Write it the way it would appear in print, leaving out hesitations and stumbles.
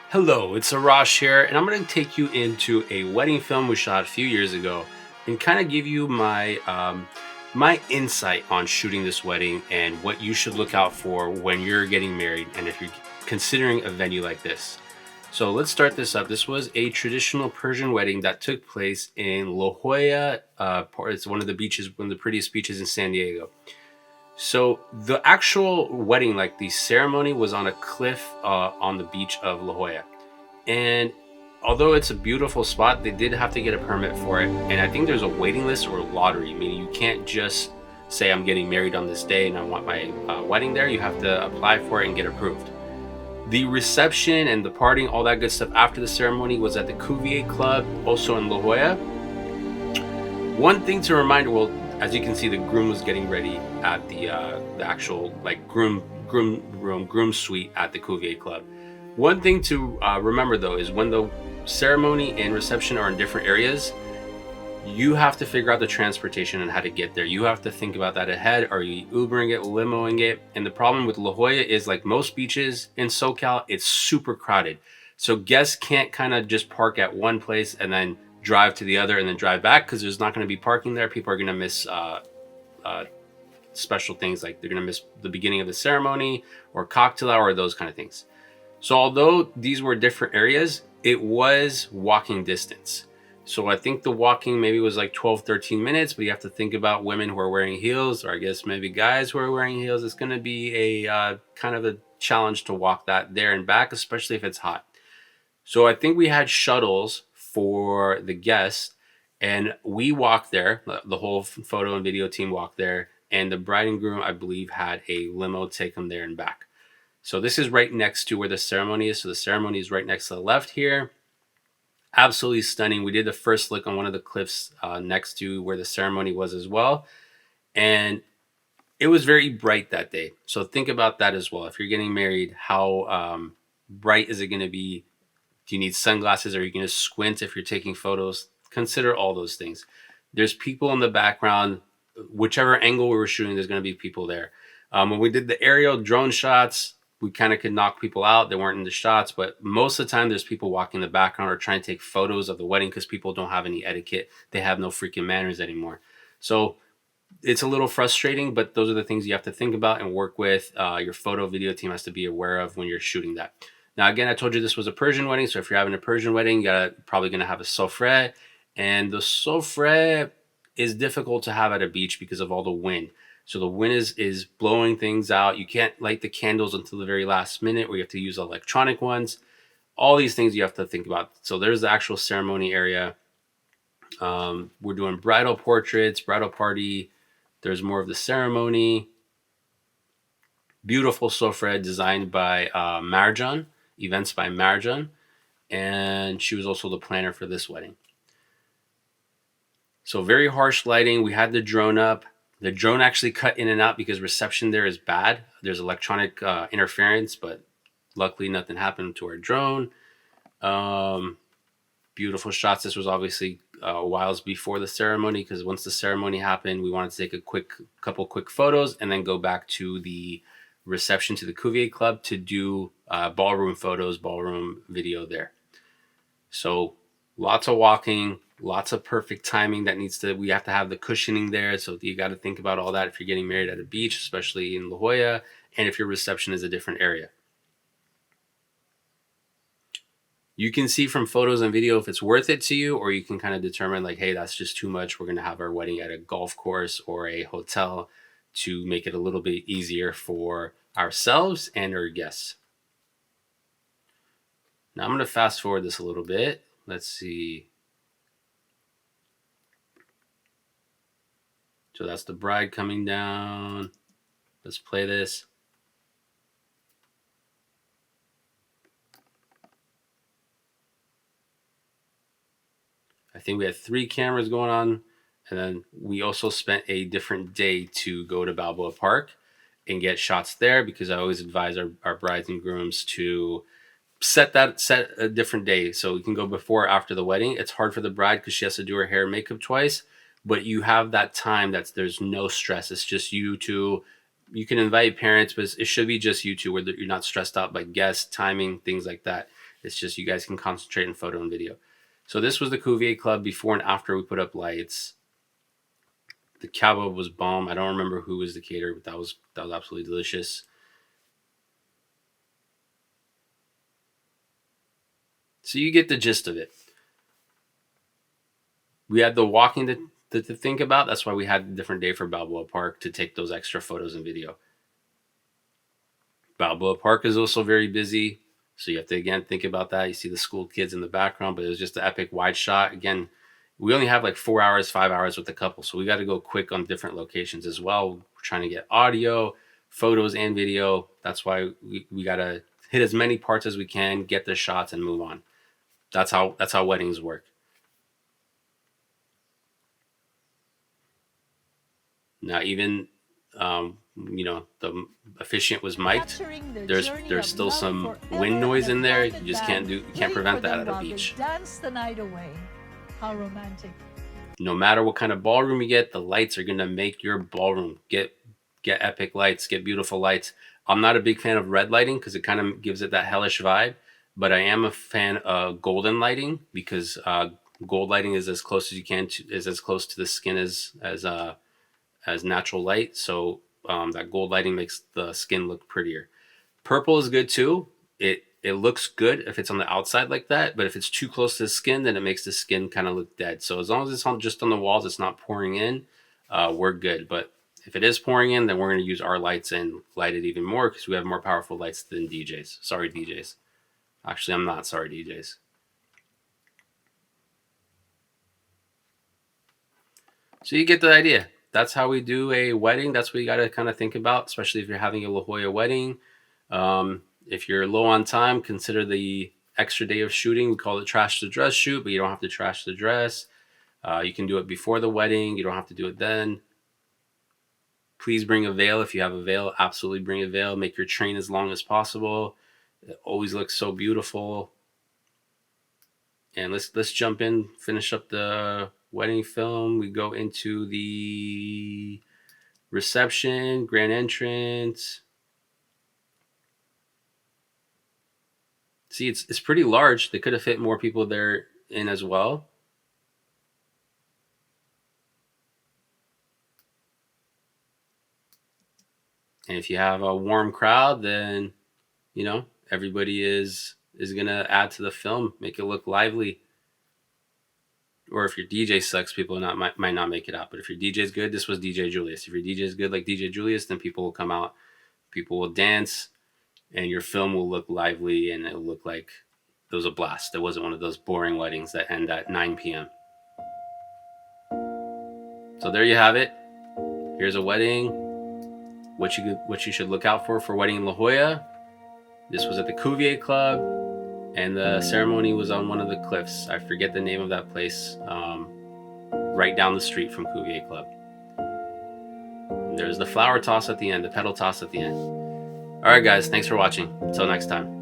Hello, it's Arash here, and I'm going to take you into a wedding film we shot a few years ago, and kind of give you my insight on shooting this wedding and what you should look out for when you're getting married, and if you're considering a venue like this. So let's start this up. This was a traditional Persian wedding that took place in La Jolla. It's one of the beaches, one of the prettiest beaches in San Diego. So the actual wedding, like the ceremony, was on a cliff on the beach of La Jolla. And although it's a beautiful spot, they did have to get a permit for it. And I think there's a waiting list or a lottery, meaning you can't just say I'm getting married on this day and I want my wedding there. You have to apply for it and get approved. The reception and the partying, all that good stuff after the ceremony was at the Cuvier Club, also in La Jolla. One thing to remind, well, as you can see, the groom was getting ready at the actual like groom suite at the Cuvier Club. One thing to remember though is when the ceremony and reception are in different areas, you have to figure out the transportation and how to get there. You have to think about that ahead. Are you Ubering it, limoing it? And the problem with La Jolla is, like most beaches in SoCal, it's super crowded. So guests can't kind of just park at one place and then drive to the other and then drive back, because there's not going to be parking there. People are going to miss uh, special things, like they're going to miss the beginning of the ceremony or cocktail hour or those kind of things. So although these were different areas, it was walking distance. So I think the walking maybe was like 12, 13 minutes, but you have to think about women who are wearing heels, or I guess maybe guys who are wearing heels. It's going to be a kind of a challenge to walk that there and back, especially if it's hot. So I think we had shuttles for the guests, and we walked there. The whole photo and video team walked there, and the bride and groom, I believe, had a limo take them there and back. So this is right next to where the ceremony is. So the ceremony is right next to the left here. Absolutely stunning. We did the first look on one of the cliffs next to where the ceremony was as well. And it was very bright that day. So think about that as well. If you're getting married, how bright is it going to be? Do you need sunglasses? Are you going to squint if you're taking photos? Consider all those things. There's people in the background. Whichever angle we were shooting, there's going to be people there. When we did the aerial drone shots, we kind of could knock people out. They weren't in the shots, but most of the time there's people walking in the background or trying to take photos of the wedding because people don't have any etiquette. They have no freaking manners anymore. So it's a little frustrating, but those are the things you have to think about and work with. Your photo video team has to be aware of when you're shooting that. Now, again, I told you this was a Persian wedding. So if you're having a Persian wedding, you're probably going to have a sofre. And the sofre is difficult to have at a beach because of all the wind. So the wind is blowing things out. You can't light the candles until the very last minute, or you have to use electronic ones. All these things you have to think about. So there's the actual ceremony area. We're doing bridal portraits, bridal party. There's more of the ceremony. Beautiful sofra designed by Marjan, events by Marjan. And she was also the planner for this wedding. So very harsh lighting. We had the drone up. The drone actually cut in and out because reception there is bad. There's electronic interference, but luckily nothing happened to our drone. Beautiful shots. This was obviously whiles before the ceremony, because once the ceremony happened, we wanted to take a couple quick photos and then go back to the reception, to the Cuvier Club, to do ballroom photos, ballroom video there. So lots of walking, lots of perfect timing we have to have the cushioning there. So you got to think about all that if you're getting married at a beach, especially in La Jolla, and if your reception is a different area. You can see from photos and video if it's worth it to you, or you can kind of determine like, hey, that's just too much. We're going to have our wedding at a golf course or a hotel to make it a little bit easier for ourselves and our guests. Now I'm going to fast forward this a little bit. Let's see. So that's the bride coming down. Let's play this. I think we had 3 cameras going on. And then we also spent a different day to go to Balboa Park and get shots there, because I always advise our brides and grooms to set a different day. So we can go before or after the wedding. It's hard for the bride because she has to do her hair and makeup twice. But you have that time there's no stress. It's just you two. You can invite parents, but it should be just you two, where you're not stressed out by guests, timing, things like that. It's just you guys can concentrate on photo and video. So this was the Cuvier Club before and after we put up lights. The kebab was bomb. I don't remember who was the caterer, but that was absolutely delicious. So you get the gist of it. We had the walking to think about. That's why we had a different day for Balboa Park, to take those extra photos and video. Balboa Park is also very busy, so you have to again think about that. You see the school kids in the background, but it was just an epic wide shot. Again, we only have like 4 hours, 5 hours with the couple, so we got to go quick on different locations as well. We're trying to get audio, photos, and video. That's why we got to hit as many parts as we can, get the shots, and move on. That's how weddings work. Now, even you know, the officiant was mic'd. There's still some wind noise in there. You just you can't prevent that at a beach. Dance the night away. How romantic. No matter what kind of ballroom you get, the lights are gonna make your ballroom get epic lights, get beautiful lights. I'm not a big fan of red lighting because it kind of gives it that hellish vibe, but I am a fan of golden lighting because gold lighting is as close as you can to is as close to the skin as natural light. So that gold lighting makes the skin look prettier. Purple is good too. It looks good if it's on the outside like that, but if it's too close to the skin, then it makes the skin kind of look dead. So as long as it's just on the walls, it's not pouring in, we're good. But if it is pouring in, then we're going to use our lights and light it even more because we have more powerful lights than DJs. Sorry, DJs. Actually, I'm not sorry, DJs. So you get the idea. That's how we do a wedding. That's what you got to kind of think about, especially if you're having a La Jolla wedding. If you're low on time, consider the extra day of shooting. We call it trash the dress shoot, but you don't have to trash the dress. You can do it before the wedding. You don't have to do it then. Please bring a veil if you have a veil. Absolutely bring a veil. Make your train as long as possible. It always looks so beautiful. And let's jump in, finish up the wedding film. We go into the reception, grand entrance. See, it's pretty large. They could have fit more people there in as well. And if you have a warm crowd, then, you know, everybody is gonna add to the film, make it look lively. Or if your DJ sucks, people might not make it out. But if your DJ is good, this was DJ Julius. If your DJ is good like DJ Julius, then people will come out, people will dance, and your film will look lively and it'll look like it was a blast. It wasn't one of those boring weddings that end at 9 p.m. So there you have it. Here's a wedding. What you should look out for wedding in La Jolla. This was at the Cuvier Club, and the ceremony was on one of the cliffs. I forget the name of that place. Right down the street from Cuvier Club. And there's the flower toss at the end, the petal toss at the end. All right, guys, thanks for watching. Until next time.